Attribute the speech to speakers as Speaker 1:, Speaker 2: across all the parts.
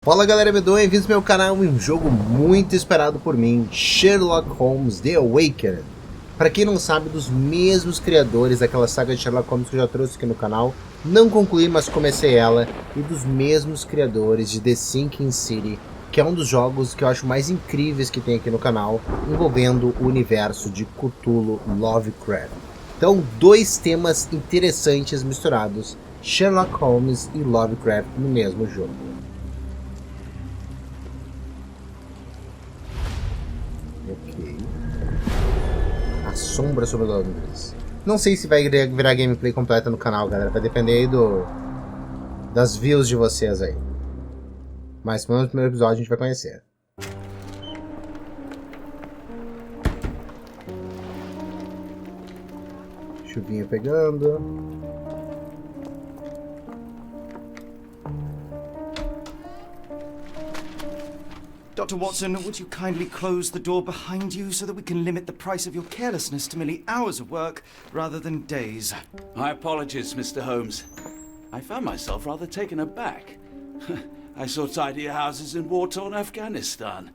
Speaker 1: Fala galera, bem-vindos ao meu canal em um jogo muito esperado por mim, Sherlock Holmes The Awakened. Para quem não sabe, dos mesmos criadores daquela saga de Sherlock Holmes que eu já trouxe aqui no canal, não concluí, mas comecei ela, e dos mesmos criadores de The Sinking City, que é um dos jogos que eu acho mais incríveis que tem aqui no canal, envolvendo o universo de Cthulhu Lovecraft. Então, dois temas interessantes misturados, Sherlock Holmes e Lovecraft no mesmo jogo. Ok. A sombra sobre Londres. Não sei se vai virar gameplay completa no canal, galera. Vai depender aí das views de vocês aí. Mas no primeiro episódio a gente vai conhecer. Chuvinha pegando.
Speaker 2: Dr. Watson, would you kindly close the door behind you so that we can limit the price of your carelessness to merely hours of work rather than days?
Speaker 3: My apologies, Mr. Holmes. I found myself rather taken aback. I saw tidier houses in war-torn Afghanistan.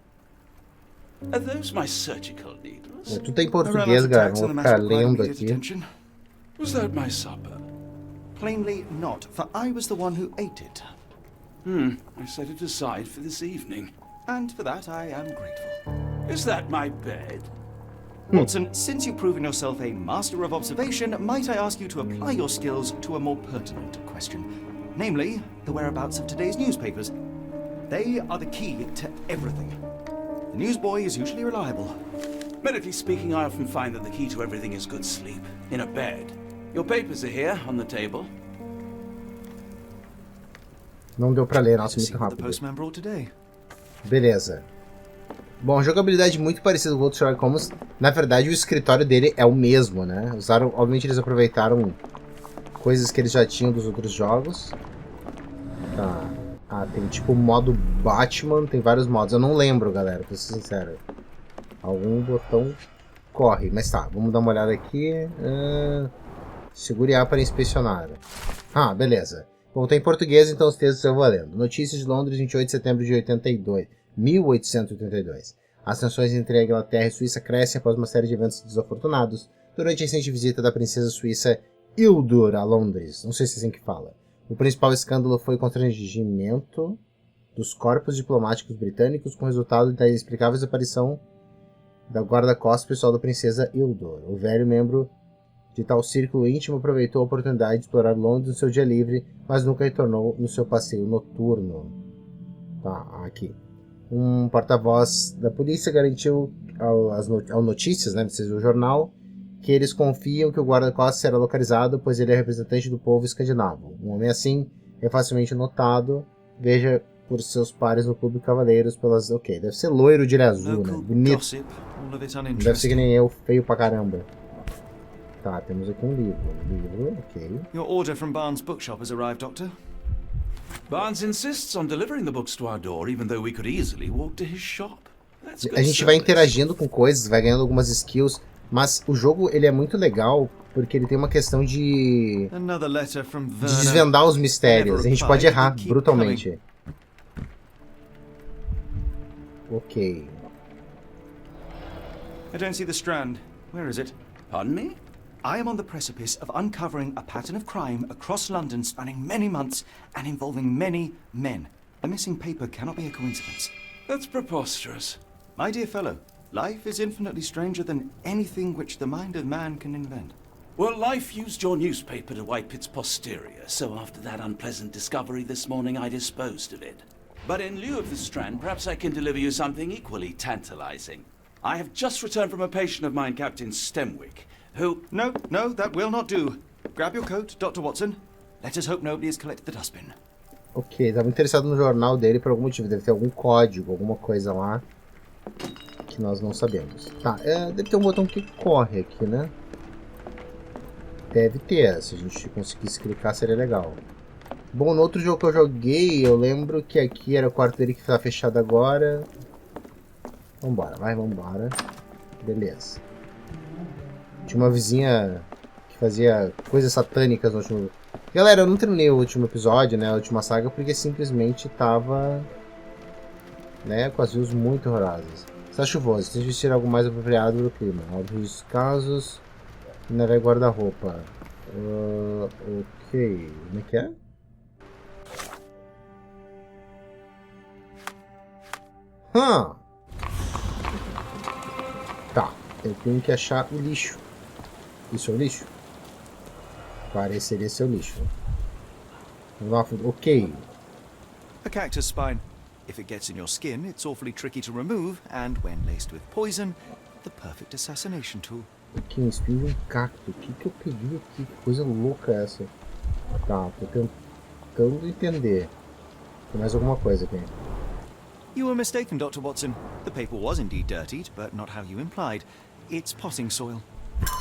Speaker 3: Are those my surgical needles?
Speaker 1: Tudo em português, galera. Vou ficar lendo aqui.
Speaker 3: Was that my supper?
Speaker 2: Plainly not, for I was the one who ate it.
Speaker 3: I set it aside for this evening.
Speaker 2: And for that I am grateful.
Speaker 3: Is that my bed?
Speaker 2: Watson, since you've proven yourself a master of observation, might I ask you to apply your skills to a more pertinent question? Namely, the whereabouts of today's newspapers. They are the key to everything. The newsboy is usually reliable.
Speaker 3: Medically speaking, I often find that the key to everything is good sleep. In a bed. Your papers are here, on the table.
Speaker 1: Não deu pra ler, nossa, muito rápido. Beleza. Bom, jogabilidade muito parecida com o outro Sherlock Holmes. Na verdade, o escritório dele é o mesmo, né? Obviamente eles aproveitaram coisas que eles já tinham dos outros jogos. Tá. Ah, tem tipo o modo Batman, tem vários modos. Eu não lembro, galera, pra ser sincero. Algum botão corre, mas tá, vamos dar uma olhada aqui. Segure A para inspecionar. Ah, beleza. Bom, tem em português, então os textos eu vou lendo. Notícias de Londres, 28 de setembro de 1882. As tensões entre a Inglaterra e a Suíça crescem após uma série de eventos desafortunados durante a recente visita da princesa suíça Hildur a Londres. Não sei se é assim que fala. O principal escândalo foi o constrangimento dos corpos diplomáticos britânicos com o resultado da inexplicável desaparição da guarda-costas pessoal da princesa Hildur. O velho membro de tal círculo íntimo aproveitou a oportunidade de explorar Londres no seu dia livre, mas nunca retornou no seu passeio noturno. Tá, aqui. Um porta-voz da polícia garantiu ao Notícias, né, o jornal, que eles confiam que o guarda-costas será localizado, pois ele é representante do povo escandinavo. Um homem assim é facilmente notado, veja por seus pares no clube de cavaleiros pelas... Ok, deve ser loiro de azul, né? Bonito. Deve ser que nem eu, feio pra caramba. Tá, temos aqui um livro, ok.
Speaker 2: Your order from Barnes' bookshop has arrived, Doctor.
Speaker 3: Barnes insists on delivering the books to our door, even though we could easily walk to his shop. That's good.
Speaker 1: A gente vai interagindo com coisas, vai ganhando algumas skills, mas o jogo ele é muito legal porque ele tem uma questão de desvendar os mistérios. A gente pode errar brutalmente. Ok.
Speaker 2: I don't see the Strand. Where is it?
Speaker 3: Pardon me?
Speaker 2: I am on the precipice of uncovering a pattern of crime across London spanning many months and involving many men. A missing paper cannot be a coincidence.
Speaker 3: That's preposterous.
Speaker 2: My dear fellow, life is infinitely stranger than anything which the mind of man can invent.
Speaker 3: Well, life used your newspaper to wipe its posterior, so after that unpleasant discovery this morning, I disposed of it. But in lieu of the Strand, perhaps I can deliver you something equally tantalizing. I have just returned from a patient of mine, Captain Stemwick, who...
Speaker 2: No, that will not do. Grab your coat, Dr. Watson. Let us hope nobody has collected the dustbin.
Speaker 1: Ok, estava interessado no jornal dele por algum motivo. Deve ter algum código, alguma coisa lá que nós não sabemos. Tá, deve ter um botão que corre aqui, né? Deve ter, se a gente conseguisse clicar seria legal. Bom, no outro jogo que eu joguei, eu lembro que aqui era o quarto dele que está fechado agora. Vambora, vambora. Beleza. Tinha uma vizinha que fazia coisas satânicas no último... Galera, eu não terminei o último episódio, né, a última saga, porque simplesmente tava né? Com as views muito horrorosas. Está chuvoso, tem que vestir algo mais apropriado do clima. Óbvios casos, ainda vai guarda-roupa. Ok, como é que é? Tá, eu tenho que achar o lixo. Isso é o lixo? Pareceria ser o lixo. Ok.
Speaker 2: A cactus spine. If it gets in your skin, it's awfully tricky to remove, and when laced with poison, the perfect assassination tool.
Speaker 1: Ok, um espinho de um cacto. O que eu peguei aqui? Que coisa louca é essa? Tá, tô tentando entender. Tem mais alguma coisa aqui.
Speaker 2: You were mistaken, Dr. Watson. The paper was indeed dirtied, but not how you implied. It's potting soil.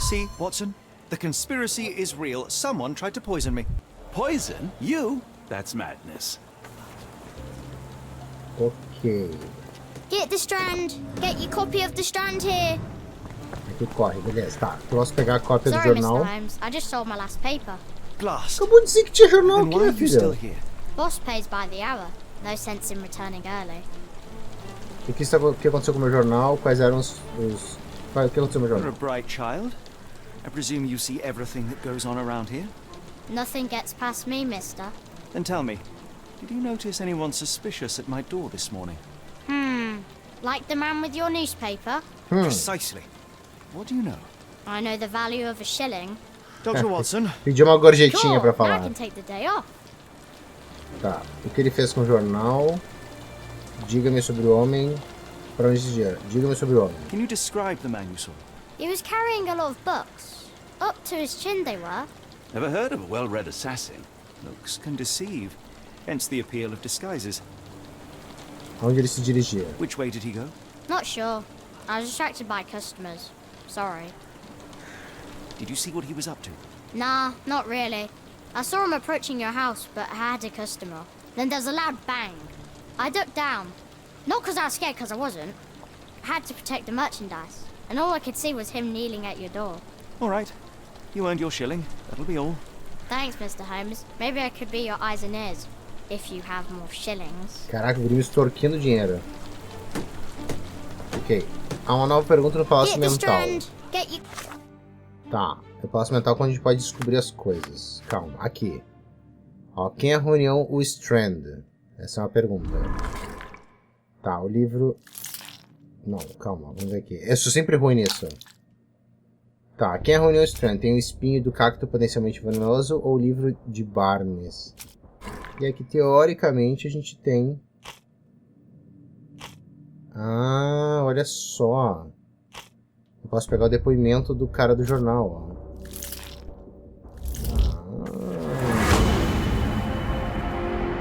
Speaker 2: See, Watson? The conspiracy is real. Someone tried to poison me.
Speaker 3: Poison? You? That's madness.
Speaker 1: Ok.
Speaker 4: Get the Strand. Get your copy of the Strand here.
Speaker 1: Aqui corre, beleza. Tá, eu posso pegar a cópia do
Speaker 4: Sorry,
Speaker 1: jornal.
Speaker 4: Mr. Holmes. I just sold my last paper.
Speaker 2: Glass.
Speaker 1: Acabou de dizer que tinha jornal
Speaker 2: Then
Speaker 1: aqui,
Speaker 2: why
Speaker 1: minha
Speaker 2: are you still
Speaker 1: filha.
Speaker 2: here?
Speaker 4: Boss pays by the hour. No sense in returning early.
Speaker 1: O que aconteceu com o meu jornal? Quais eram os... O que aconteceu com o meu
Speaker 2: You're a
Speaker 1: jornal?
Speaker 2: bright child. I presume you see everything that goes on around here?
Speaker 4: Nothing gets past me, mister.
Speaker 2: Then tell me, did you notice anyone suspicious at my door this morning?
Speaker 4: Like the man with your newspaper?
Speaker 2: Precisely. What do you know?
Speaker 4: I know the value of a shilling.
Speaker 2: Dr. Watson,
Speaker 1: Pediu uma gorjetinha pra
Speaker 4: Sure, now I
Speaker 1: falar.
Speaker 4: can take the day off.
Speaker 1: Tá, o que ele fez com o jornal? Diga-me sobre o homem. Pra onde dia? Diga-me sobre o homem.
Speaker 2: can you describe the man you saw?
Speaker 4: He was carrying a lot of books. Up to his chin they were.
Speaker 3: Never heard of a well-read assassin.
Speaker 2: Looks can deceive. Hence the appeal of disguises.
Speaker 1: Aonde ele se dirigia?
Speaker 2: Which way did he go?
Speaker 4: Not sure. I was distracted by customers. Sorry.
Speaker 2: Did you see what he was up to?
Speaker 4: Nah, not really. I saw him approaching your house, but I had a customer. Then there was a loud bang. I ducked down. Not because I was scared, because I wasn't. I had to protect the merchandise. And all I could see was him kneeling at your door.
Speaker 2: All right. You earned your shilling. That'll be all.
Speaker 4: Thanks, Mr. Holmes. Maybe I could be your eyes and ears. If you have more shillings.
Speaker 1: Caraca, o Grim extorquindo dinheiro. Ok. Há uma nova pergunta no Palácio
Speaker 4: Get the
Speaker 1: Mental.
Speaker 4: Strand. Get you.
Speaker 1: Tá, no Palácio Mental quando a gente pode descobrir as coisas. Calma, aqui. Ó, quem arruinou o Strand? Essa é uma pergunta. Tá, o livro... Não, calma, vamos ver aqui. Eu sou sempre ruim nisso. Tá, quem arruinou o Strand? Tem o espinho do cacto potencialmente venenoso ou o livro de Barnes? E aqui, teoricamente, a gente tem... Ah, olha só. Eu posso pegar o depoimento do cara do jornal, ó.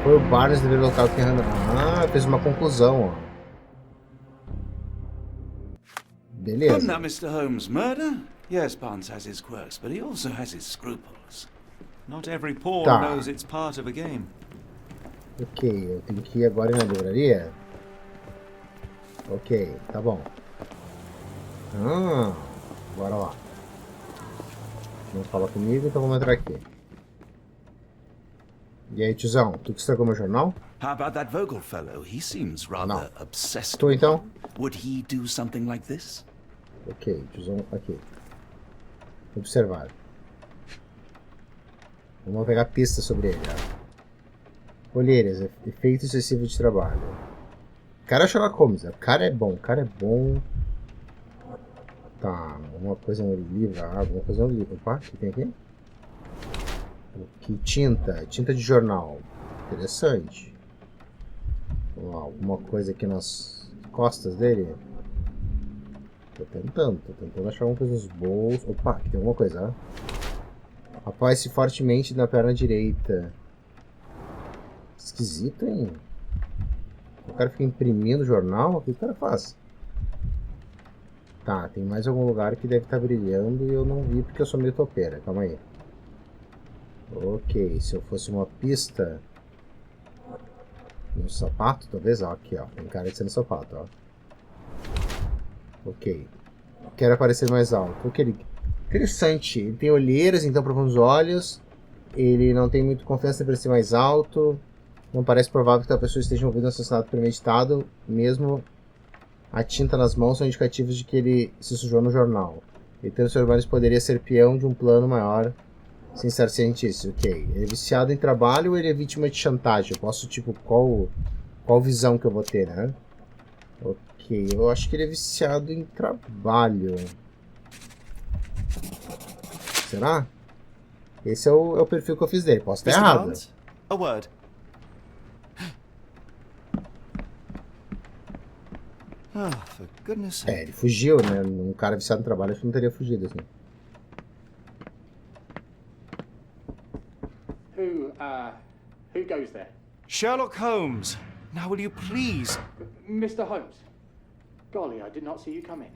Speaker 1: Foi o Barnes dever local que errando. Ah, fez uma conclusão, ó. Beleza.
Speaker 3: Now, Mr. Holmes, murder? Yes, Barnes has his quirks, but he also has his scruples.
Speaker 2: Not every pawn
Speaker 1: Tá.
Speaker 2: knows it's part of a game.
Speaker 1: Ok, eu tenho que ir agora na livraria? Ok, tá bom. Bora lá. Não fala comigo, então vamos entrar aqui. E aí, tiozão, tu que estragou meu jornal?
Speaker 3: How about that Vogel fellow? He seems rather obsessed.
Speaker 1: Tô então?
Speaker 3: Would he do something like this?
Speaker 1: Ok, tiozão, aqui. Observar. Vamos pegar pistas sobre ele, ó. Olheiras, efeito excessivo de trabalho. O cara é Sherlock Holmes, o cara é bom, Tá, alguma coisa no livro, alguma coisa no livro. Opa, o que tem aqui? Que tinta de jornal. Interessante. Ó, alguma coisa aqui nas costas dele. Tô tentando achar alguma coisa nos bolsos. Opa, aqui tem alguma coisa, ó. Apoie-se fortemente na perna direita. Esquisito, hein? O cara fica imprimindo jornal? O que o cara faz? Tá, tem mais algum lugar que deve estar brilhando e eu não vi porque eu sou meio topeira. Calma aí. Ok, se eu fosse uma pista... Um sapato, talvez? Ó, aqui, ó. Tem cara de ser no sapato, ó. Ok. Quero aparecer mais alto. Ok, ele... Interessante. Ele tem olheiras, então, para os olhos. Ele não tem muito confiança em aparecer mais alto. Não parece provável que a pessoa esteja envolvida no assassinato premeditado, mesmo a tinta nas mãos são indicativos de que ele se sujou no jornal. E transformar poderia ser peão de um plano maior, sem estar ciente disso. Ok. Ele é viciado em trabalho ou ele é vítima de chantagem? Eu posso, tipo, qual visão que eu vou ter, né? Ok, eu acho que ele é viciado em trabalho. Será? Esse é o perfil que eu fiz dele. Posso estar errado.
Speaker 2: Barnes, a word. Ah, for goodness sake.
Speaker 1: Ele fugiu, né? Um cara viciado em trabalho, acho que não teria fugido, assim.
Speaker 5: Who goes there?
Speaker 2: Sherlock Holmes. Now will you please...
Speaker 5: Mr. Holmes. Golly, I did not see you come in.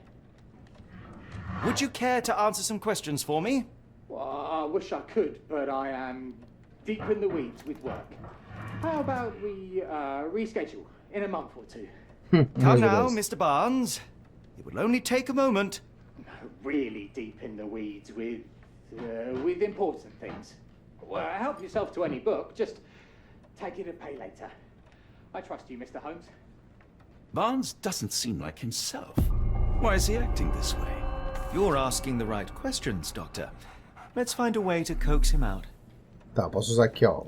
Speaker 2: Would you care to answer some questions for me?
Speaker 5: Well, I wish I could, but I am deep in the weeds with work. How about we reschedule in a month or two?
Speaker 2: Come now, Mr. Barnes. It will only take a moment.
Speaker 5: Really deep in the weeds with important things. Well, help yourself to any book. Just take it and pay later. I trust you, Mr. Holmes.
Speaker 3: Barnes doesn't seem like himself. Why is he acting this way?
Speaker 2: You're asking the right questions, Doctor. Let's find a way to coax him out.
Speaker 1: Tá, posso usar aqui, ó.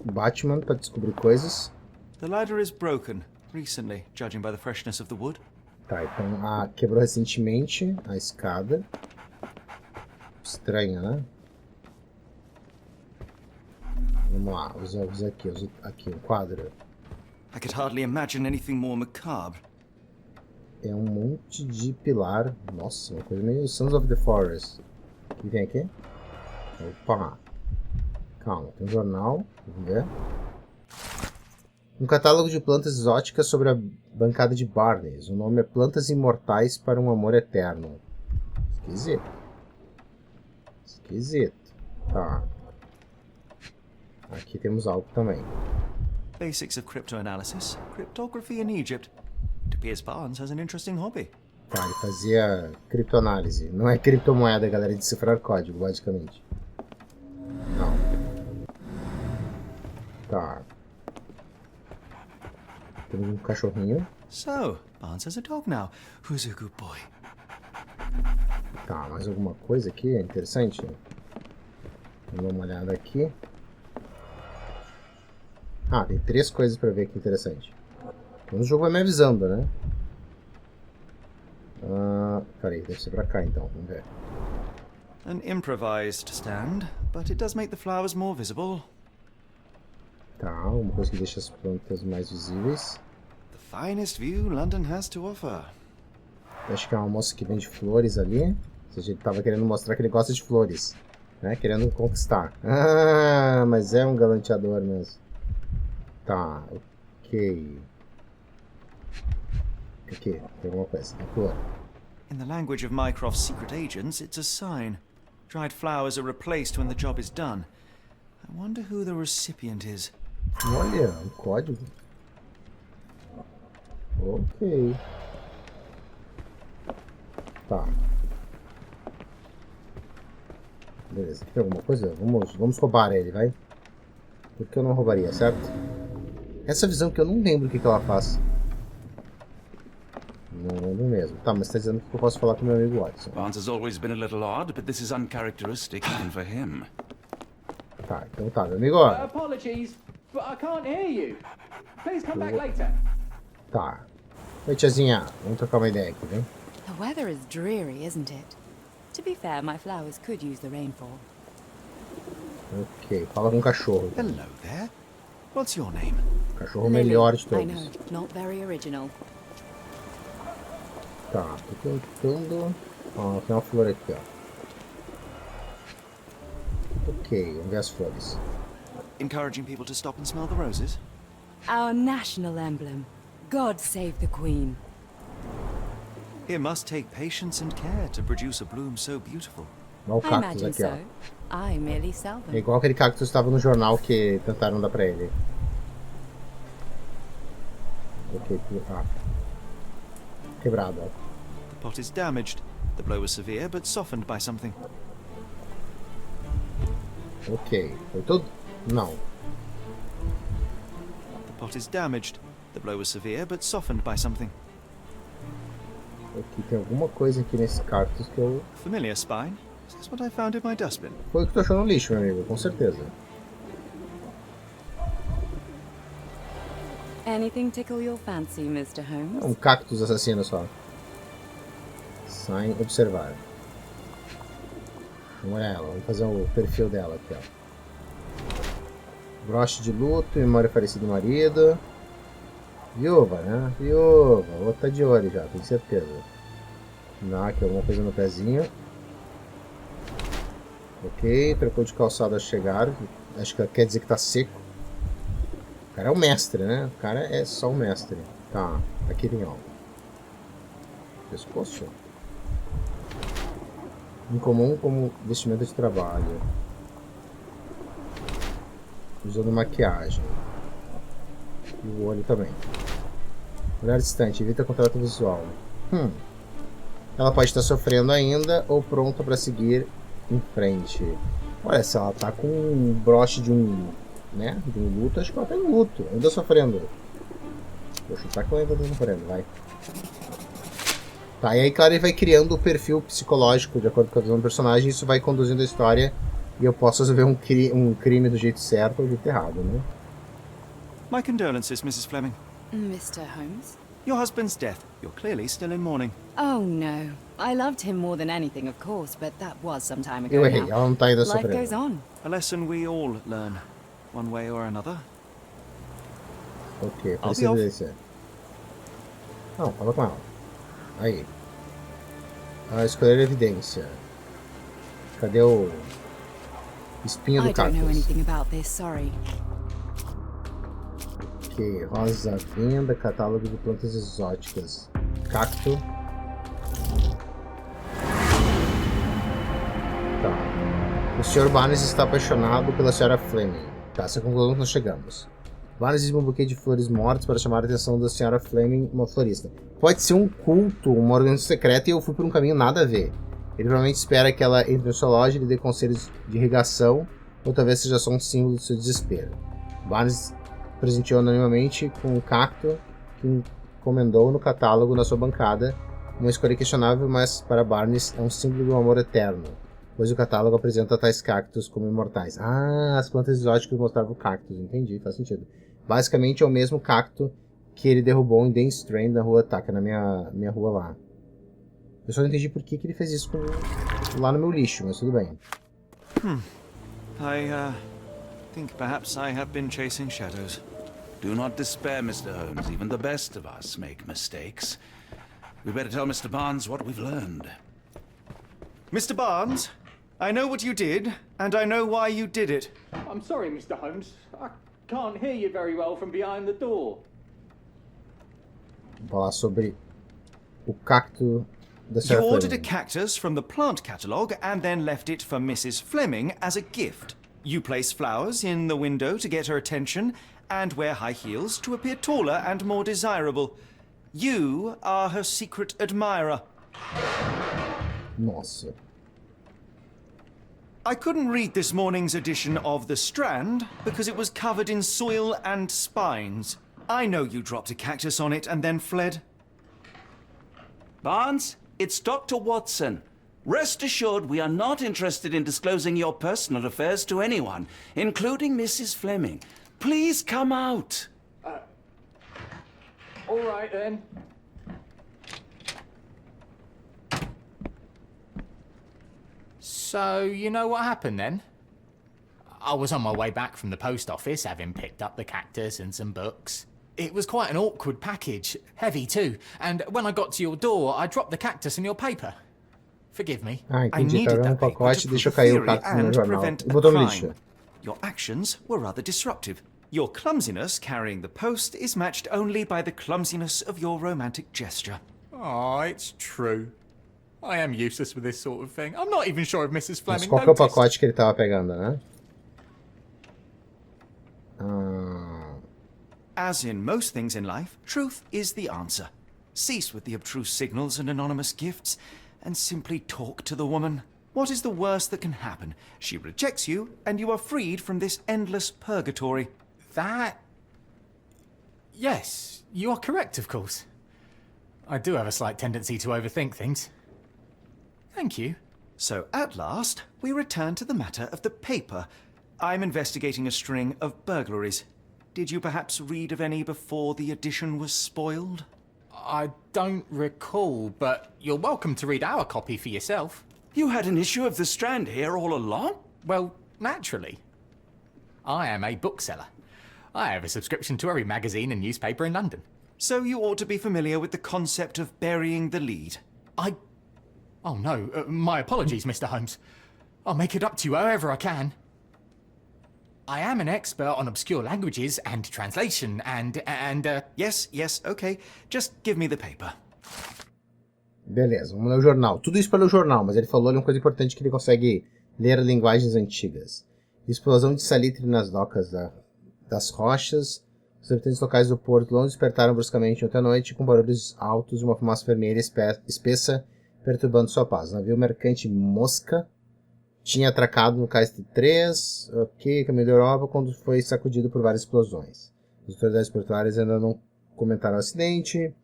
Speaker 1: Batman pra descobrir coisas.
Speaker 2: The ladder is broken recently, judging by the freshness of the wood.
Speaker 1: Tá, então quebrou recentemente a escada. Estranha, né? Vamos lá, usa aqui um quadro.
Speaker 2: I could hardly imagine anything more macabre.
Speaker 1: É um monte de pilar. Nossa, uma coisa meio Sons of the Forest. O que tem aqui? Opa! Calma, tem um jornal. Vamos ver. Um catálogo de plantas exóticas sobre a bancada de Barnes. O nome é Plantas Imortais para um Amor Eterno. Esquisito. Esquisito. Tá. Aqui temos algo também.
Speaker 2: Basics of cryptoanalysis. Cryptography in Egypt. It appears Barnes has an interesting hobby.
Speaker 1: Tá, ele fazia criptoanálise. Não é criptomoeda, galera, é decifrar código, basicamente. Não. Tá. Temos um cachorrinho.
Speaker 2: So, Barnes has a dog now. Who's a good boy?
Speaker 1: Tá, mais alguma coisa aqui interessante? Vamos dar uma olhada aqui. Ah, tem 3 coisas pra ver aqui interessante. Então o jogo vai me avisando, né? Peraí, deve ser pra cá então, vamos ver.
Speaker 2: An improvised stand, but it does make the flowers more visible.
Speaker 1: Tá, uma coisa que deixa as plantas mais visíveis.
Speaker 2: The finest view London has to offer.
Speaker 1: Acho que é uma moça que vende flores ali. Ou seja, ele tava querendo mostrar que ele gosta de flores, né? Querendo conquistar. Ah, mas é um galanteador mesmo. Tá, ok. Aqui, tem alguma coisa. É flor.
Speaker 2: In the language of Mycroft's secret agents, it's a sign. Dried flowers are replaced when the job is done. I wonder who the recipient is.
Speaker 1: Olha, um código. Ok. Tá. Beleza, aqui tem alguma coisa? Vamos roubar ele, vai? Por que eu não roubaria, certo? Essa visão que eu não lembro o que ela faz. Não lembro mesmo. Tá, mas tá dizendo que eu posso falar com meu amigo Watson.
Speaker 3: Barnes has always been a little odd, but this is uncharacteristic even for him.
Speaker 1: Tá, então tá, meu amigo.
Speaker 5: Apologies, but I can't hear you. Please come back later.
Speaker 1: Tá. Oi, tiazinha. Vamos trocar uma ideia aqui, vem?
Speaker 6: The weather is dreary, isn't it? To be fair, my flowers could use the rainfall.
Speaker 1: Ok, fala com o cachorro.
Speaker 2: Hello there. What's your name?
Speaker 1: Cachorro melhor de
Speaker 6: I know,
Speaker 1: todos.
Speaker 6: not very original.
Speaker 1: Tá, tô tentando... Ó, tem uma flor aqui, ó. Ok, vamos ver as flores.
Speaker 2: Encouraging people to stop and smell the roses?
Speaker 6: Our national emblem. God save the Queen.
Speaker 2: It must take patience and care to produce a bloom so beautiful.
Speaker 1: Olha o
Speaker 6: I
Speaker 1: cactus
Speaker 6: imagine
Speaker 1: aqui,
Speaker 6: so.
Speaker 1: ó.
Speaker 6: I merely sell
Speaker 1: É
Speaker 6: them.
Speaker 1: igual aquele cactus que estava no jornal que tentaram dar pra ele. Ok, quebrado, ó.
Speaker 2: The pot is damaged. The blow was severe, but softened by something.
Speaker 1: Ok, foi tudo? Não.
Speaker 2: pot is damaged. The blow was severe, but softened by something.
Speaker 1: Aqui tem alguma coisa aqui nesse cactus que eu...
Speaker 2: Familiar spine? Is this what I found in my dustbin?
Speaker 1: Foi o que tu achou no lixo, meu amigo, com certeza.
Speaker 6: Anything tickle your fancy, Mr.
Speaker 1: É
Speaker 6: Holmes?
Speaker 1: um cactus assassino só. Sem observar. Vamos olhar ela, vamos fazer o perfil dela aqui, ó. Broche de luto, memória falecida do marido. Viúva, né? Viúva. O outro tá de olho já, tenho certeza. Não, aqui alguma coisa no pezinho. Ok, trocou de calçado ao chegar. Acho que quer dizer que tá seco. O cara é o mestre, né? O cara é só o mestre. Tá, aqui tem algo. Pescoço? Incomum como vestimenta de trabalho. Usando maquiagem. E o olho também. Olhar distante, evita contato visual. Ela pode estar sofrendo ainda ou pronta para seguir em frente. Olha, se ela tá com um broche de um, né, de um luto, acho que ela tá em luto, ainda sofrendo. Vou chutar que ela ainda tá sofrendo, vai. Tá, e aí, claro, ele vai criando o perfil psicológico de acordo com a visão do personagem, e isso vai conduzindo a história, e eu posso resolver um crime do jeito certo ou do jeito errado, né?
Speaker 2: My condolences, Mrs. Fleming.
Speaker 6: Mr. Holmes?
Speaker 2: Your husband's death. You're clearly still in mourning.
Speaker 6: Oh, no. I loved him more than anything, of course, but that was some time ago
Speaker 1: Eu errei,
Speaker 6: now.
Speaker 1: ela não tá ainda
Speaker 6: Life goes
Speaker 1: sofrendo.
Speaker 6: on.
Speaker 2: A lesson we all learn, one way or another.
Speaker 1: Ok,
Speaker 2: I'll be
Speaker 1: precisa
Speaker 2: off.
Speaker 1: descer. Não, fala com ela. Aí. Escolher evidência. Cadê o espinho do
Speaker 6: I don't know
Speaker 1: cactus?
Speaker 6: anything about this, sorry.
Speaker 1: Ok, rosa à venda, catálogo de plantas exóticas. Cacto. Tá. O Sr. Barnes está apaixonado pela Sra. Fleming. Tá, essa é a conclusão que nós chegamos. Barnes exime um buquê de flores mortas para chamar a atenção da Sra. Fleming, uma florista. Pode ser um culto, uma organização secreta, e eu fui por um caminho nada a ver. Ele provavelmente espera que ela entre na sua loja e lhe dê conselhos de irrigação, ou talvez seja só um símbolo do seu desespero. Barnes presenteou anonimamente com um cacto que encomendou no catálogo na sua bancada, uma escolha questionável, mas para Barnes é um símbolo do amor eterno, pois o catálogo apresenta tais cactos como imortais. Ah, as plantas exóticas mostravam cactos, entendi, faz sentido. Basicamente é o mesmo cacto que ele derrubou em Dane Strand na rua Taka, na minha rua lá. Eu só não entendi por que ele fez isso lá no meu lixo, mas tudo bem.
Speaker 2: I think perhaps I have been chasing shadows.
Speaker 3: Do not despair, Mr. Holmes. Even the best of us make mistakes. We better tell Mr. Barnes what we've learned.
Speaker 2: Mr. Barnes, I know what you did, and I know why you did it.
Speaker 5: I'm sorry, Mr. Holmes. I can't hear you very well from behind the door.
Speaker 1: Vou falar sobre o cacto da
Speaker 2: You
Speaker 1: Sra.
Speaker 2: ordered a
Speaker 1: Fleming.
Speaker 2: cactus from the plant catalogue and then left it for Mrs. Fleming as a gift. You place flowers in the window to get her attention and wear high heels to appear taller and more desirable. You are her secret admirer.
Speaker 1: Nossa.
Speaker 2: I couldn't read this morning's edition of The Strand because it was covered in soil and spines. I know you dropped a cactus on it and then fled.
Speaker 3: Barnes, it's Dr. Watson. Rest assured we are not interested in disclosing your personal affairs to anyone, including Mrs. Fleming. Please come out.
Speaker 5: All right, then.
Speaker 7: So, you know what happened then? I was on my way back from the post office, having picked up the cactus and some books. It was quite an awkward package, heavy too, and when I got to your door, I dropped the cactus in your paper. Forgive me.
Speaker 1: Ah,
Speaker 2: I
Speaker 1: entendi. Tá
Speaker 2: needed
Speaker 1: vendo um
Speaker 2: that paper
Speaker 1: pacote
Speaker 2: to
Speaker 1: e
Speaker 2: prove
Speaker 1: deixou
Speaker 2: a
Speaker 1: cair o
Speaker 2: theory
Speaker 1: cactus no meu
Speaker 2: and
Speaker 1: jornal.
Speaker 2: prevent
Speaker 1: E
Speaker 2: a
Speaker 1: botou no
Speaker 2: crime.
Speaker 1: lixo.
Speaker 2: Your actions were rather disruptive. Your clumsiness carrying the post is matched only by the clumsiness of your romantic gesture.
Speaker 7: Oh, it's true. I am useless with this sort of thing. I'm not even sure if Mrs.
Speaker 1: Mas
Speaker 7: Fleming
Speaker 1: qual que é o
Speaker 7: noticed.
Speaker 1: pacote que ele tava pegando, né? Ah,
Speaker 2: As in most things in life, truth is the answer. Cease with the abstruse signals and anonymous gifts, and simply talk to the woman. What is the worst that can happen? She rejects you, and you are freed from this endless purgatory.
Speaker 7: That Yes, you are correct, of course. I do have a slight tendency to overthink things. Thank you.
Speaker 2: So, at last, we return to the matter of the paper. I'm investigating a string of burglaries. Did you perhaps read of any before the edition was spoiled?
Speaker 7: I don't recall, but you're welcome to read our copy for yourself.
Speaker 3: You had an issue of The Strand here all along?
Speaker 7: Well, naturally. I am a bookseller. I have a subscription to every magazine and newspaper in London.
Speaker 2: So you ought to be familiar with the concept of burying the lead.
Speaker 7: Oh no, my apologies, Mr. Holmes. I'll make it up to you however I can. I am an expert on obscure languages and translation and
Speaker 2: Yes, okay. Just give me the paper.
Speaker 1: Beleza, vamos ler o jornal. Tudo isso pelo jornal, mas ele falou ali uma coisa importante que ele consegue ler linguagens antigas. Explosão de salitre nas docas das rochas. Os habitantes locais do Porto Longo despertaram bruscamente ontem à noite com barulhos altos e uma fumaça vermelha espessa perturbando sua paz. O navio mercante Mosca tinha atracado no cais de 3, caminho da Europa, quando foi sacudido por várias explosões. As autoridades portuárias ainda não comentaram o acidente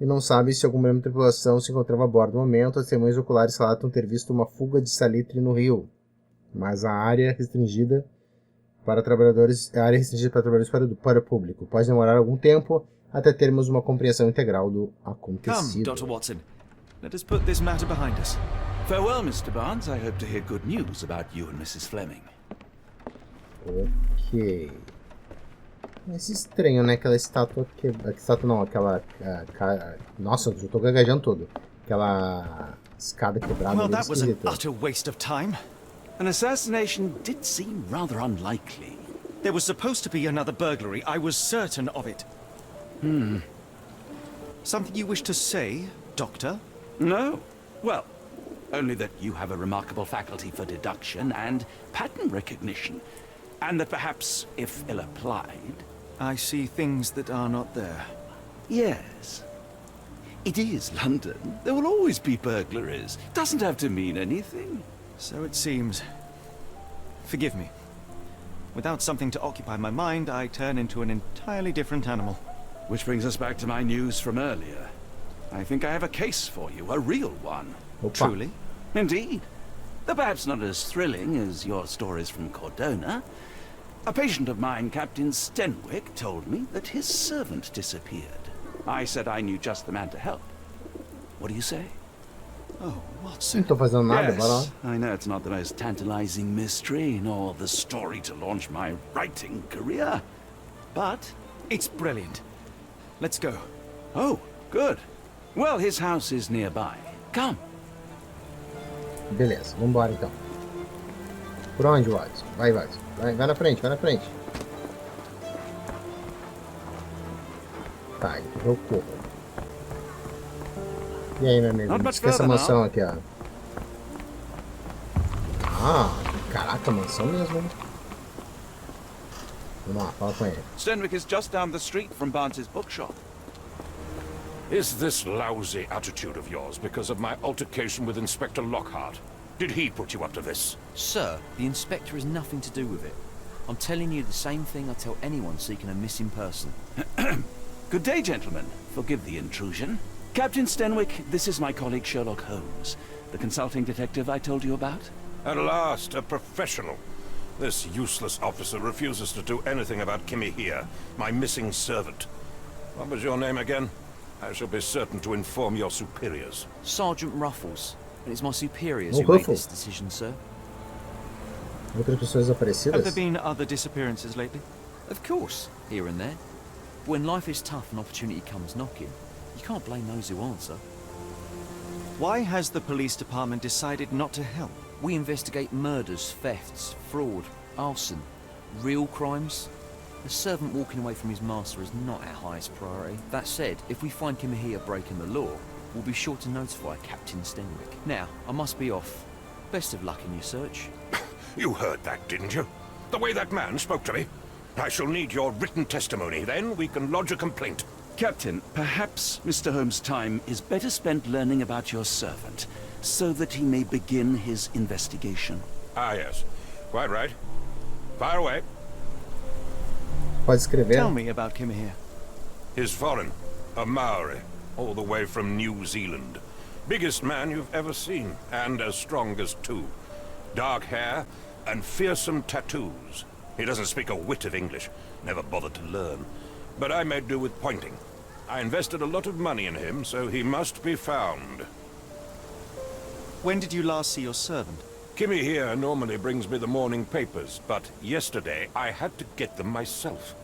Speaker 1: e não sabem se algum membro da tripulação se encontrava a bordo no momento. As testemunhas oculares relatam ter visto uma fuga de salitre no rio, mas a área restringida para trabalhadores para o público. Pode demorar algum tempo até termos uma compreensão integral do acontecido.
Speaker 2: Come, Dr. Watson. Let us put this matter behind us.
Speaker 3: Farewell, Mr. Barnes. I hope to hear good news about you and Mrs. Fleming.
Speaker 1: Ok. Mas estranho, né? Aquela estátua que... Estátua não, aquela... Nossa, eu tô gaguejando todo. Aquela escada quebrada.
Speaker 2: Well, that was an utter waste of time.
Speaker 3: An assassination did seem rather unlikely.
Speaker 2: There was supposed to be another burglary. I was certain of it. Something you wish to say, Doctor?
Speaker 3: No. Well, only that you have a remarkable faculty for deduction and pattern recognition. And that perhaps, if ill-applied...
Speaker 2: I see things that are not there.
Speaker 3: Yes. It is London. There will always be burglaries. Doesn't have to mean anything.
Speaker 2: So it seems. Forgive me. Without something to occupy my mind, I turn into an entirely different animal.
Speaker 3: Which brings us back to my news from earlier. I think I have a case for you, a real one.
Speaker 1: Opa.
Speaker 2: Truly?
Speaker 3: Indeed. Though perhaps not as thrilling as your stories from Cordona. A patient of mine, Captain Stenwick, told me that his servant disappeared. I said I knew just the man to help. What do you say?
Speaker 2: Oh, Watson.
Speaker 1: Não tô fazendo nada,
Speaker 3: Yes,
Speaker 1: vai lá.
Speaker 3: I know it's not the most tantalizing mystery, nor the story to launch my writing career. But...
Speaker 2: It's brilliant. Let's go.
Speaker 3: Oh, good. Well, his house is nearby. Come.
Speaker 1: Beleza, vambora então. Por onde, Watson? Vai, Watson. Vai na frente, vai na frente. Tá, ele pegou o corpo. E aí, meu amigo?
Speaker 3: Not much
Speaker 1: Diz que essa
Speaker 3: further
Speaker 1: mansão aqui, ó. Ah, caraca, mansão mesmo, hein? Vamos lá, fala com ele.
Speaker 3: Stenwick is just down the street from Barnes's bookshop.
Speaker 8: Is this lousy attitude of yours because of my altercation with Inspector Lockhart? Did he put you up to this?
Speaker 9: Sir, the inspector has nothing to do with it. I'm telling you the same thing I tell anyone seeking a missing person.
Speaker 3: Good day, gentlemen. Forgive the intrusion. Captain Stenwick, this is my colleague Sherlock Holmes, the consulting detective I told you about.
Speaker 8: At last, a professional. This useless officer refuses to do anything about Kimmy here, my missing servant. What was your name again? I shall be certain to inform your superiors.
Speaker 9: Sergeant Ruffles, and it's my superiors
Speaker 1: Oh,
Speaker 9: who made
Speaker 1: Ruffles.
Speaker 9: this decision, sir.
Speaker 1: Outras pessoas
Speaker 2: Have there
Speaker 1: desaparecidas?
Speaker 2: been other disappearances lately?
Speaker 9: Of course, here and there. But when life is tough and opportunity comes knocking, you can't blame those who answer.
Speaker 2: Why has the police department decided not to help?
Speaker 9: We investigate murders, thefts, fraud, arson, real crimes. A servant walking away from his master is not our highest priority. That said, if we find Kimahia breaking the law, we'll be sure to notify Captain Stenwick. Now, I must be off. Best of luck in your search.
Speaker 8: You heard that, didn't you? The way that man spoke to me. I shall need your written testimony, then we can lodge a complaint.
Speaker 3: Captain, perhaps Mr. Holmes' time is better spent learning about your servant, so that he may begin his investigation.
Speaker 8: Ah, yes. Quite right. Fire away.
Speaker 1: Pode escrever.
Speaker 2: Tell me about Kimahir.
Speaker 8: He's foreign. A Maori. All the way from New Zealand. Biggest man you've ever seen. And as strong as two. Dark hair and fearsome tattoos. He doesn't speak a whit of English. Never bothered to learn. But I made do with pointing. I invested a lot of money in him, so he must be found.
Speaker 2: When did you last see your servant?
Speaker 8: Kimmy here normally brings me the morning papers, but yesterday I had to get them myself.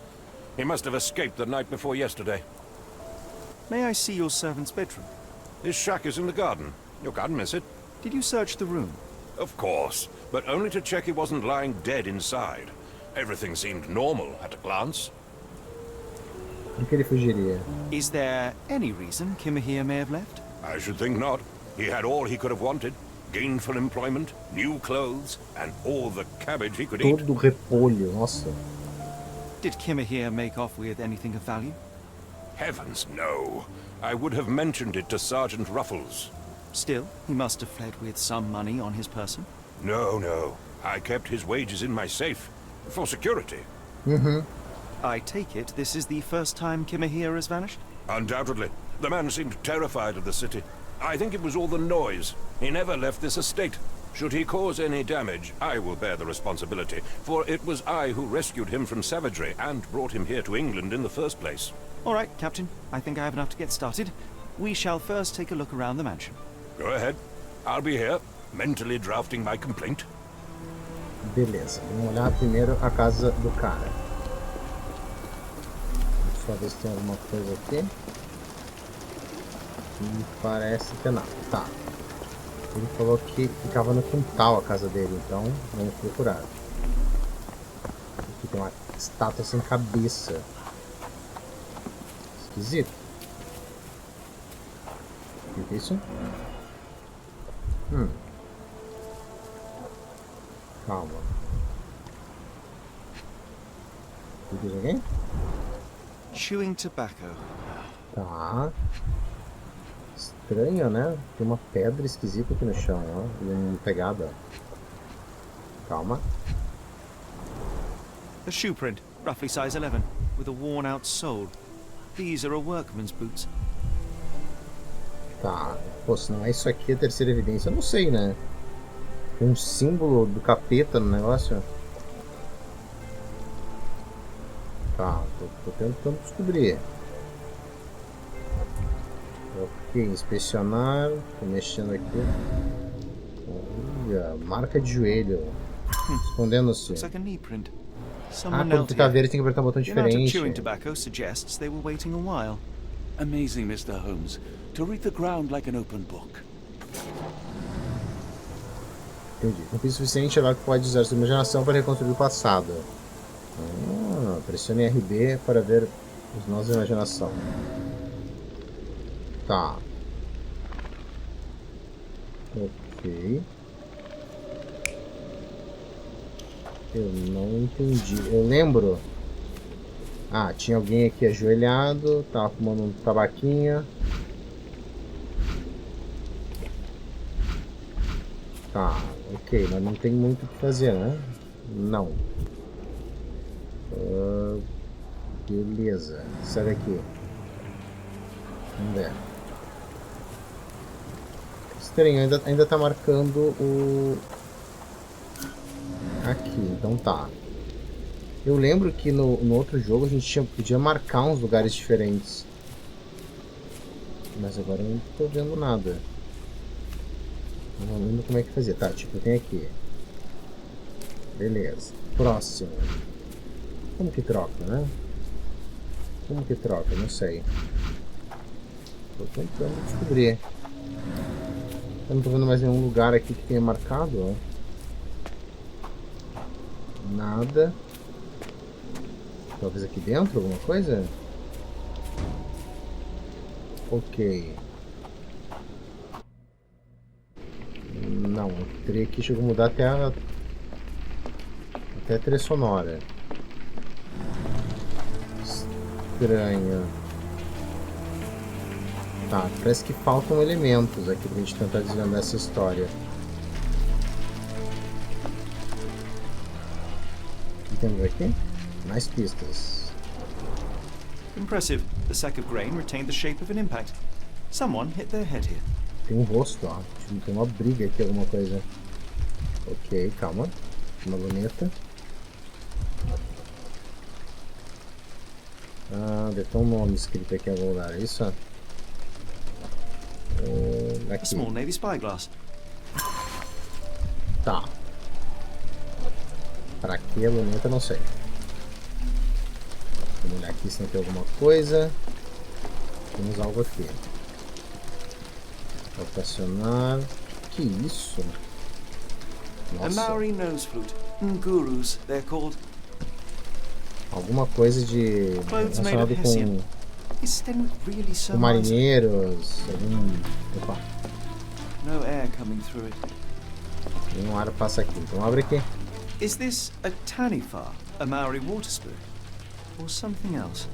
Speaker 8: He must have escaped the night before yesterday.
Speaker 2: May I see your servant's bedroom?
Speaker 8: His shack is in the garden. You can't miss it.
Speaker 2: Did you search the room?
Speaker 8: Of course, but only to check he wasn't lying dead inside. Everything seemed normal at a glance.
Speaker 1: Por que ele fugiria?
Speaker 2: Is there any reason Kimahir may have left?
Speaker 8: I should think not. He had all he could have wanted. Gainful employment, new clothes, and all the cabbage he could eat.
Speaker 1: Todo repolho, nossa.
Speaker 2: Did Kimahir make off with anything of value?
Speaker 8: Heavens, no. I would have mentioned it to Sergeant Ruffles.
Speaker 2: Still, he must have fled with some money on his person.
Speaker 8: No. I kept his wages in my safe. For security.
Speaker 2: I take it this is the first time Kimahir has vanished?
Speaker 8: Undoubtedly. The man seemed terrified of the city. I think it was all the noise. He never left this estate. Should he cause any damage, I will bear the responsibility, for it was I who rescued him from savagery and brought him here to England in the first place.
Speaker 2: All right, Captain. I think I have enough to get started. We shall first take a look around the mansion.
Speaker 8: Go ahead. I'll be here, mentally drafting my complaint.
Speaker 1: Beleza, vamos olhar primeiro a casa do cara. Só ver se tem alguma coisa aqui. E parece que não. Tá. Ele falou que ficava no quintal a casa dele, então vamos procurar. Aqui tem uma estátua sem cabeça. Esquisito. O que é isso? Calma. O que é isso aqui?
Speaker 2: Chewing tobacco.
Speaker 1: Tá. Estranho, né? Tem uma pedra esquisita aqui no chão, ó. E uma pegada. Calma.
Speaker 2: A shoe print, roughly size 11, with a worn-out sole. These are a workman's boots.
Speaker 1: Tá. Pô, se não é isso aqui, a terceira evidência, eu não sei, né? Tem um símbolo do capeta no negócio. Tá, tô tentando descobrir. Ok, inspecionar. Tô mexendo aqui. Olha, marca de joelho. Escondendo-se.
Speaker 2: Looks like a knee print.
Speaker 1: Ah,
Speaker 2: Someone
Speaker 1: quando
Speaker 2: knelt
Speaker 1: tu tá
Speaker 2: here.
Speaker 1: verde tem que apertar um botão
Speaker 2: The amount of
Speaker 1: diferente.
Speaker 2: chewing tobacco suggests they were waiting a while.
Speaker 3: Amazing, Mr. Holmes. To read the ground like an open book.
Speaker 1: Entendi. Não fiz o suficiente, ela pode usar sua imaginação para reconstruir o passado. Pressione RB para ver os nós da imaginação. Tá. Ok. Eu não entendi. Eu lembro. Ah, tinha alguém aqui ajoelhado, tava fumando um tabaquinho. Tá, ok, mas não tem muito o que fazer, né? Não. Beleza, sai daqui. Vamos ver. Estranho, ainda tá marcando o... Aqui, então tá. Eu lembro que no outro jogo a gente podia marcar uns lugares diferentes. Mas agora eu não tô vendo nada. Eu não lembro como é que fazia. Tá, tipo, tem aqui. Beleza. Próximo. Como que troca, né? Como que troca? Não sei. Tô tentando descobrir. Eu não tô vendo mais nenhum lugar aqui que tenha marcado, ó. Nada. Talvez aqui dentro alguma coisa? Ok. Não, eu teria que chegou a mudar até a trilha sonora. Estranho. Tá, parece que faltam elementos aqui pra gente tentar desvendar essa história. O que temos aqui? Mais pistas.
Speaker 2: Impressive. The sack of grain retained the shape of an impact. Someone hit their head here.
Speaker 1: Tem um rosto, ó. Tem uma briga aqui, alguma coisa. Ok, calma. Uma luneta. Ah, deve ter um nome escrito aqui em algum lugar, é isso?
Speaker 2: A
Speaker 1: Aqui.
Speaker 2: small navy spyglass.
Speaker 1: Tá. Pra que a luneta, não sei. Vamos olhar aqui se não tem alguma coisa. Temos algo aqui. Rotacionar. Que isso?
Speaker 2: A
Speaker 1: Nossa.
Speaker 2: Maori nose flute. Ngurus, they're called.
Speaker 1: Alguma coisa de
Speaker 2: Clothes made of
Speaker 1: relacionado
Speaker 2: hessian. Is Stenwick really so
Speaker 1: com marinheiros. Opa,
Speaker 2: No air coming through it.
Speaker 1: nenhum ar passa aqui. Então abre aqui.
Speaker 2: Is this a tanifar, a Maori water spirit? Or something else?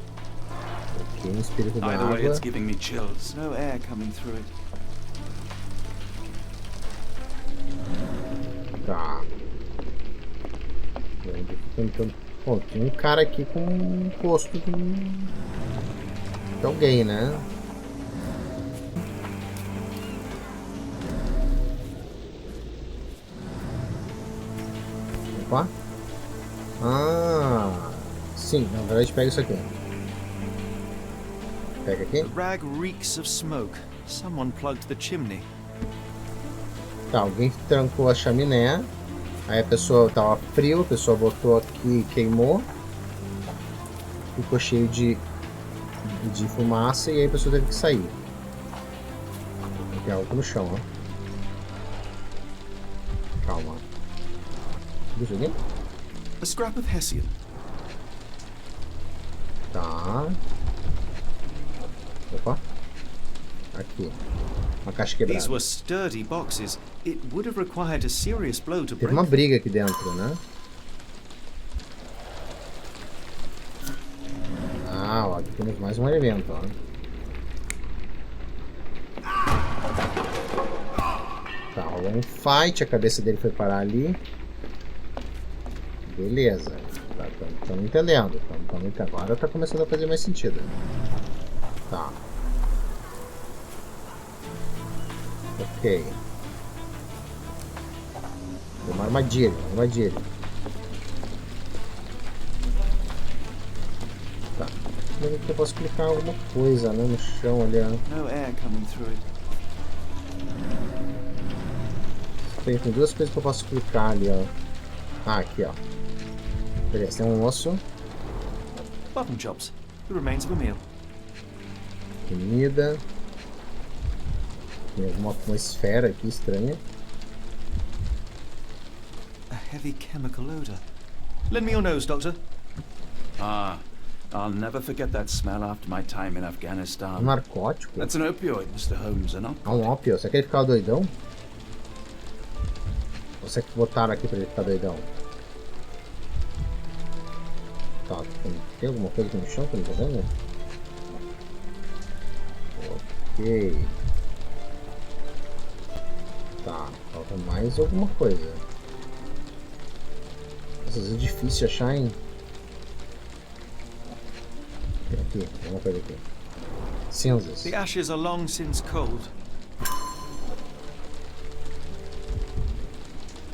Speaker 1: Ok, um espírito da
Speaker 3: Either way, it's
Speaker 1: água.
Speaker 3: giving me chills.
Speaker 2: No air coming through it.
Speaker 1: Tá. Eu ainda tô tentando. Bom, tem um cara aqui com um rosto de alguém, né? Opa. Ah. Sim, na verdade pega isso aqui. Pega aqui.
Speaker 2: The rag reeks of smoke. Someone plugged the chimney.
Speaker 1: Tá, alguém trancou a chaminé. Aí a pessoa tava frio, a pessoa botou aqui e queimou. Ficou cheio de fumaça e aí a pessoa teve que sair. Tem algo no chão, ó. Calma. Deixa eu ver.
Speaker 2: A scrap of hessian.
Speaker 1: Tá. Opa. Aqui. Uma caixa
Speaker 2: These
Speaker 1: quebrada.
Speaker 2: were sturdy boxes. It would have required a serious blow to
Speaker 1: Teve
Speaker 2: break
Speaker 1: uma
Speaker 2: them.
Speaker 1: briga aqui dentro, né? Ah, ó, aqui temos mais um elemento, ó. Tá, rolou um fight, a cabeça dele foi parar ali. Beleza. Estamos entendendo. Agora tá começando a fazer mais sentido. Tá. Ok. Tem uma armadilha, Tá. Mas aqui eu posso clicar alguma coisa, né? No chão ali, ó.
Speaker 2: No air coming through it.
Speaker 1: Tem duas coisas que eu posso clicar ali, ó. Ah, aqui, ó. Beleza, tem um osso.
Speaker 2: Button chops. The remains of a meal.
Speaker 1: Comida. Tem uma esfera aqui estranha.
Speaker 2: A heavy chemical odor. Lend me your nose, Doctor.
Speaker 3: Ah, I'll never forget that smell after my time in
Speaker 1: Um
Speaker 3: Afghanistan.
Speaker 1: narcótico.
Speaker 3: That's an opioid, Mr. Holmes, and
Speaker 1: Ah, um ópio. Será que ele ficava doidão? Ou será que botaram aqui pra ele ficar doidão? Tá, tem alguma coisa aqui no chão que eu não tô vendo? Ok. Tá, falta mais alguma coisa. Às vezes é difícil achar, hein? Tem aqui, tem uma coisa aqui. Cinzas.
Speaker 2: The ashes are long since cold.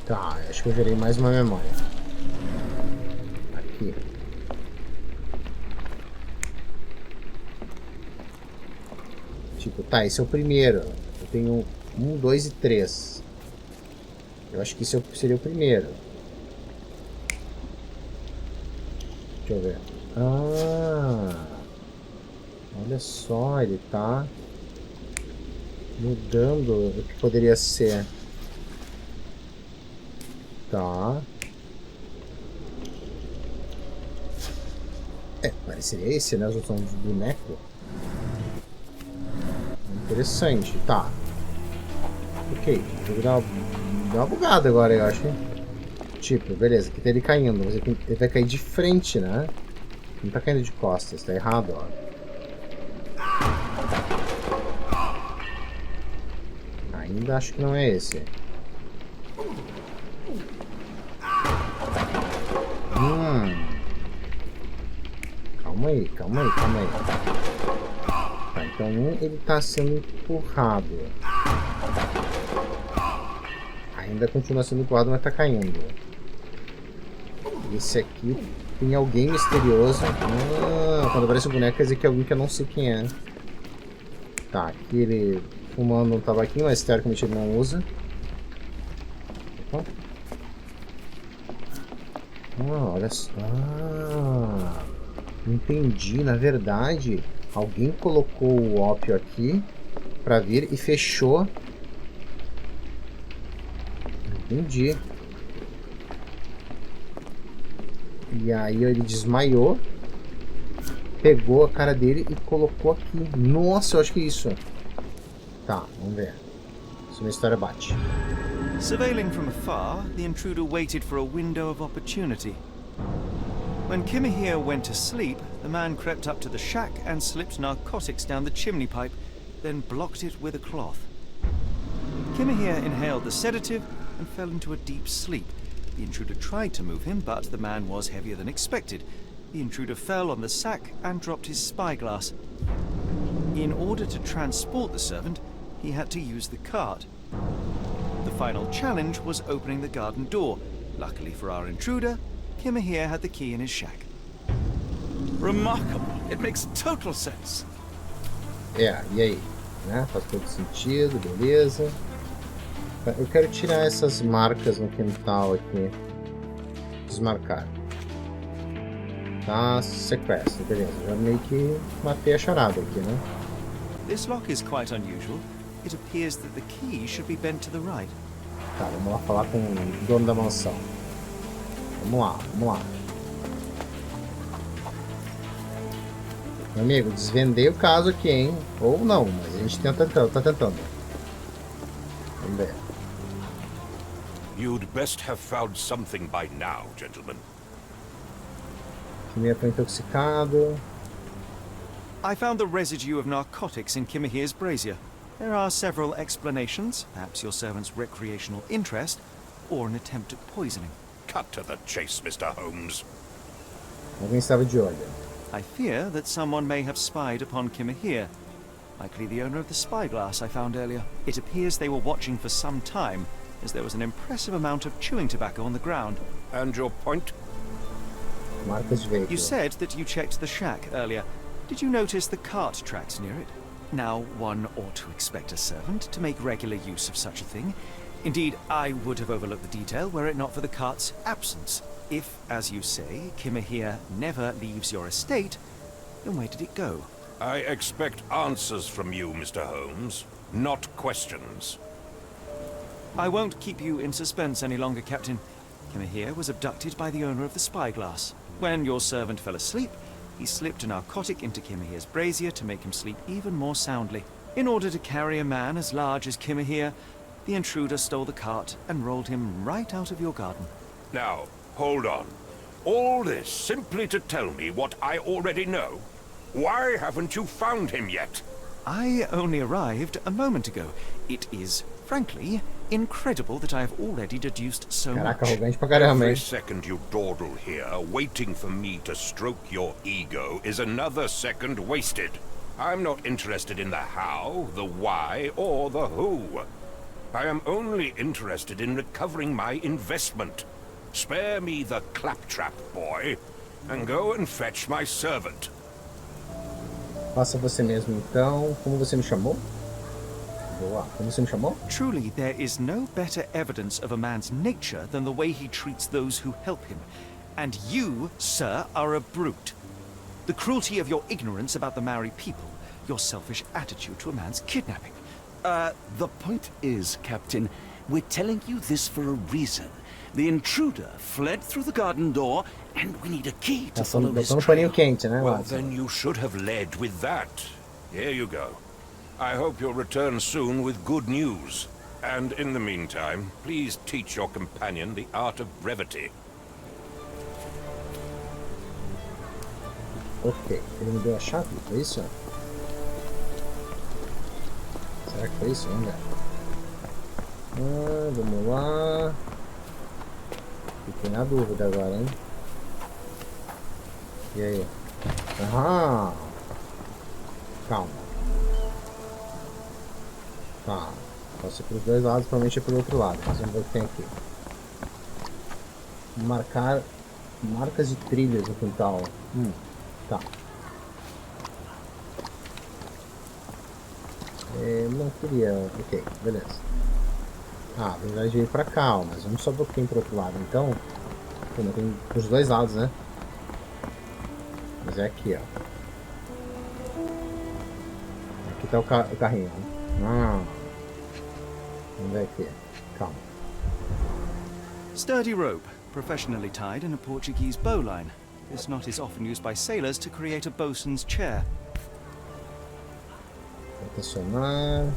Speaker 1: Tá, acho que eu gerei mais uma memória. Aqui. Tipo, tá, esse é o primeiro. Eu tenho 1, 2 e 3. Eu acho que esse seria o primeiro. Deixa eu ver. Ah! Olha só, ele tá mudando o que poderia ser. Tá. É, pareceria esse, né? Os outros são de boneco. Interessante, tá. Ok, o jogo deu uma bugada agora, eu acho. Tipo, beleza, aqui tá ele caindo, mas ele vai cair de frente, né? Não tá caindo de costas, tá errado, ó. Ainda acho que não é esse. Calma aí, calma aí, calma aí. Tá, então ele tá sendo empurrado. Ainda continua sendo empurrado, mas tá caindo. Esse aqui tem alguém misterioso. Quando aparece o boneco, quer dizer que é alguém que eu não sei quem é. Tá, aqui ele fumando um tabaquinho, mas teoricamente ele não usa. Opa. Olha só. Entendi, na verdade, alguém colocou o ópio aqui pra vir e fechou. Entendi. E aí ele desmaiou, pegou a cara dele e colocou aqui. Nossa, eu acho que é isso. Tá, vamos ver. Se minha história bate.
Speaker 2: Surveilling from afar, the intruder waited for a window of opportunity. When Kimahir went to sleep, the man crept up to the shack and slipped narcotics down the chimney pipe, then blocked it with a cloth. Kimahir inhaled the sedative and fell into a deep sleep. The intruder tried to move him, but the man was heavier than expected. The intruder fell on the sack and dropped his spyglass. In order to transport the servant, he had to use the cart. The final challenge was opening the garden door. Luckily for our intruder, Kimahir had the key in his shack.
Speaker 3: Remarkable. It makes total sense.
Speaker 1: E aí? Né? Faz todo sentido, beleza. Eu quero tirar essas marcas no quintal aqui. Desmarcar. Tá, sequestro, beleza. Já meio que matei a charada aqui, né?
Speaker 2: This lock is quite unusual. It appears that the key should be bent to the right.
Speaker 1: Tá, vamos lá falar com o dono da mansão. Vamos lá, vamos lá. Meu amigo, desvendei o caso aqui, hein? Ou não, mas a gente tá tentando. Vamos ver.
Speaker 8: You'd best have found something by now, gentlemen.
Speaker 1: Kimahir foi intoxicado.
Speaker 2: I found the residue of narcotics in Kimahir's brazier. There are several explanations, perhaps your servant's recreational interest, or an attempt at poisoning.
Speaker 8: Cut to the chase, Mr. Holmes.
Speaker 1: Alguém estava de olho.
Speaker 2: I fear that someone may have spied upon Kimahir. Likely the owner of the spyglass I found earlier. It appears they were watching for some time, as there was an impressive amount of chewing tobacco on the ground.
Speaker 8: And your point?
Speaker 1: Marcas de veículo.
Speaker 2: You said that you checked the shack earlier. Did you notice the cart tracks near it? Now, one ought to expect a servant to make regular use of such a thing. Indeed, I would have overlooked the detail were it not for the cart's absence. If, as you say, Kimahir never leaves your estate, then where did it go?
Speaker 8: I expect answers from you, Mr. Holmes, not questions.
Speaker 2: I won't keep you in suspense any longer, Captain. Kimahir was abducted by the owner of the spyglass. When your servant fell asleep, he slipped a narcotic into Kimahir's brazier to make him sleep even more soundly. In order to carry a man as large as Kimahir, the intruder stole the cart and rolled him right out of your garden.
Speaker 8: Now, hold on. All this simply to tell me what I already know? Why haven't you found him yet?
Speaker 2: I only arrived a moment ago. It is, frankly, incredible that I have already deduced so
Speaker 1: Caraca,
Speaker 2: much.
Speaker 1: arrogante pra caramba,
Speaker 8: Every
Speaker 1: hein?
Speaker 8: second you dawdle here, waiting for me to stroke your ego, is another second wasted. I'm not interested in the how, the why, or the who. I am only interested in recovering my investment. Spare me the claptrap, boy, and go and fetch my servant.
Speaker 1: Faça você mesmo então. Como você me chamou? Boa. Como você me chamou?
Speaker 2: Truly, there is no better evidence of a man's nature than the way he treats those who help him. And you, sir, are a brute. The cruelty of your ignorance about the Maori people, your selfish attitude to a man's kidnapping.
Speaker 3: The point is, Captain, we're telling you this for a reason. The intruder fled through the garden door, and we need a key to follow his
Speaker 1: Botou no paninho
Speaker 3: trail.
Speaker 1: quente, né,
Speaker 8: Well,
Speaker 1: Watson?
Speaker 8: then you should have led with that. Here you go. I hope you'll return soon with good news. And in the meantime, please teach your companion the art of brevity.
Speaker 1: Ok. Ele me deu a chave? Foi isso? Será que foi isso? Vamos ver. Vamos lá. Fiquei na dúvida agora, hein? E aí? Aham. Calma. Tá. Pode ser pelos dois lados, provavelmente é pelo outro lado. Mas vamos ver o que tem aqui. Marcar marcas de trilhas no quintal. Tá. Não queria... Ok, beleza. Ah, na verdade ir pra cá, ó, mas vamos só um pouquinho pro outro lado. Então, tem os dois lados, né? Mas é aqui, ó. Aqui tá o carrinho. Vamos ver aqui. Calma.
Speaker 2: Sturdy rope, professionally tied in a Portuguese bowline. This knot is often used by sailors to create a bosun's chair.
Speaker 1: Tensionar.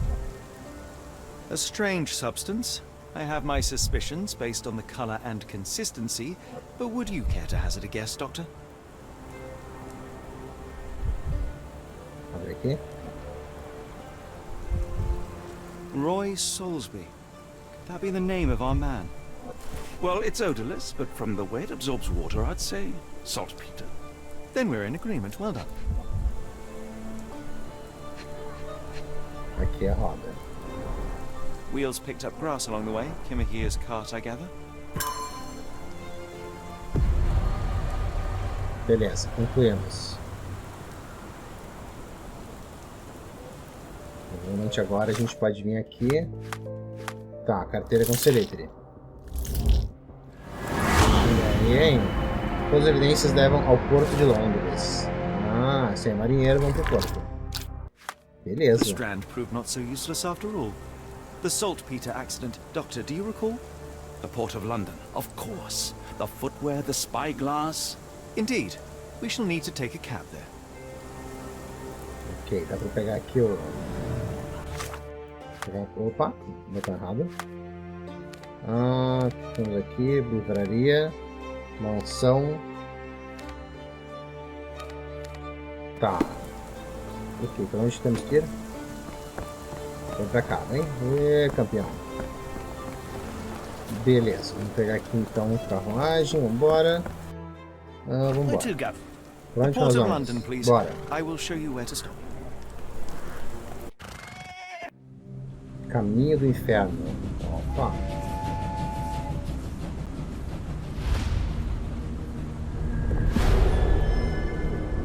Speaker 2: A strange substance. I have my suspicions based on the color and consistency, but would you care to hazard a guess, Doctor?
Speaker 1: Abre aqui.
Speaker 2: Roy Soulsby. Could that be the name of our man?
Speaker 3: Well, it's odorless, but from the way it absorbs water, I'd say saltpeter.
Speaker 2: Then we're in agreement. Well done.
Speaker 1: Aqui é a roda.
Speaker 2: Wheels picked up grass along the way. Kimahia's cart, I gather.
Speaker 1: Beleza, concluímos. Provavelmente agora a gente pode vir aqui. Tá, carteira com Celetre. E aí, hein? Todas as evidências levam ao Porto de Londres. Ah, sem marinheiro, vão pro porto. Beleza.
Speaker 2: The Strand proved not so useless after all. The saltpeter accident, Doctor, do you recall?
Speaker 3: The Port of London, of course. The footwear, the spyglass.
Speaker 2: Indeed. We shall need to take a cab there.
Speaker 1: Ok, dá pra pegar aqui o... Opa, botão errado. Temos aqui, livraria, mansão. Tá. Ok, pra onde temos que ir? Vem pra cá, vem. Campeão. Beleza, vamos pegar aqui então carruagem, vambora. Vambora. Pra onde nós vamos? Bora.
Speaker 2: I will show you where to stop.
Speaker 1: Caminho do Inferno. Opa.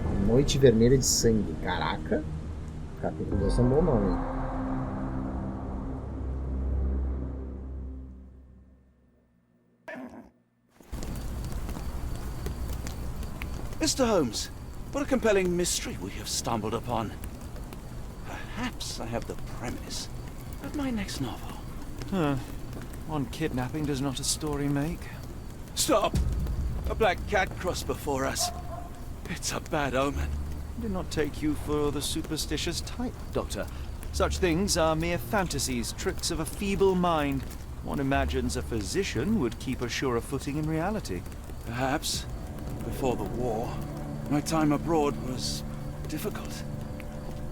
Speaker 1: A Noite Vermelha de Sangue. Caraca. Capítulo 2 é um bom nome.
Speaker 3: Mr. Holmes, what a compelling mystery we have stumbled upon. Perhaps I have the premise of my next novel.
Speaker 2: One kidnapping does not a story make.
Speaker 3: Stop! A black cat crossed before us. It's a bad omen.
Speaker 2: I do not take you for the superstitious type, Doctor. Such things are mere fantasies, tricks of a feeble mind. One imagines a physician would keep a surer footing in reality.
Speaker 3: Perhaps. Before the war, my time abroad was difficult.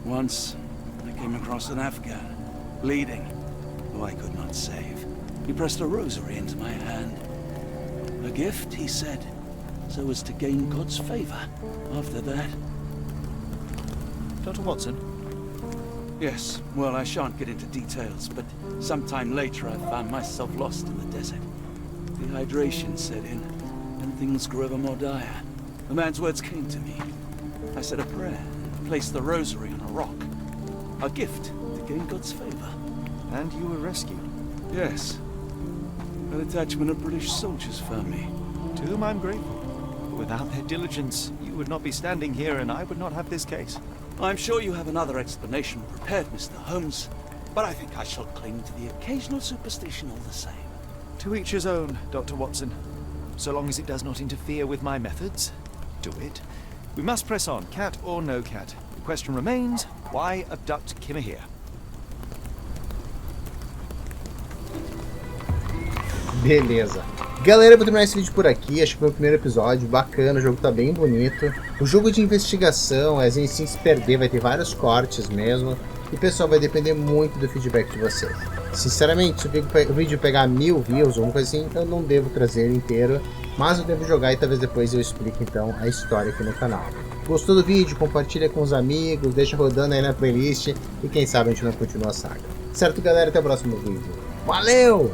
Speaker 3: Once, I came across an Afghan, bleeding, who I could not save. He pressed a rosary into my hand. A gift, he said, so as to gain God's favor. After that...
Speaker 2: Dr. Watson?
Speaker 3: Yes, well, I shan't get into details, but sometime later I found myself lost in the desert. Dehydration set in, and things grew ever more dire. The man's words came to me. I said a prayer and placed the rosary on a rock. A gift to gain God's favor.
Speaker 2: And you were rescued?
Speaker 3: Yes. A detachment of British soldiers found me.
Speaker 2: To whom I'm grateful. Without their diligence, you would not be standing here and I would not have this case.
Speaker 3: I'm sure you have another explanation prepared, Mr. Holmes, but I think I shall cling to the occasional superstition all the same.
Speaker 2: To each his own, Dr. Watson. So long as it does not interfere with my methods, do it. We must press on, cat or no cat. The question remains, why abduct Kimahir?
Speaker 1: Beleza. Galera, eu vou terminar esse vídeo por aqui. Acho que foi o primeiro episódio. Bacana, o jogo tá bem bonito. O jogo de investigação, a gente se perder, vai ter vários cortes mesmo. E pessoal, vai depender muito do feedback de vocês. Sinceramente, se o vídeo pegar 1000 views ou alguma coisa assim, eu não devo trazer ele inteiro. Mas eu devo jogar e talvez depois eu explique então a história aqui no canal. Gostou do vídeo? Compartilha com os amigos, deixa rodando aí na playlist e quem sabe a gente não continua a saga. Certo, galera? Até o próximo vídeo. Valeu!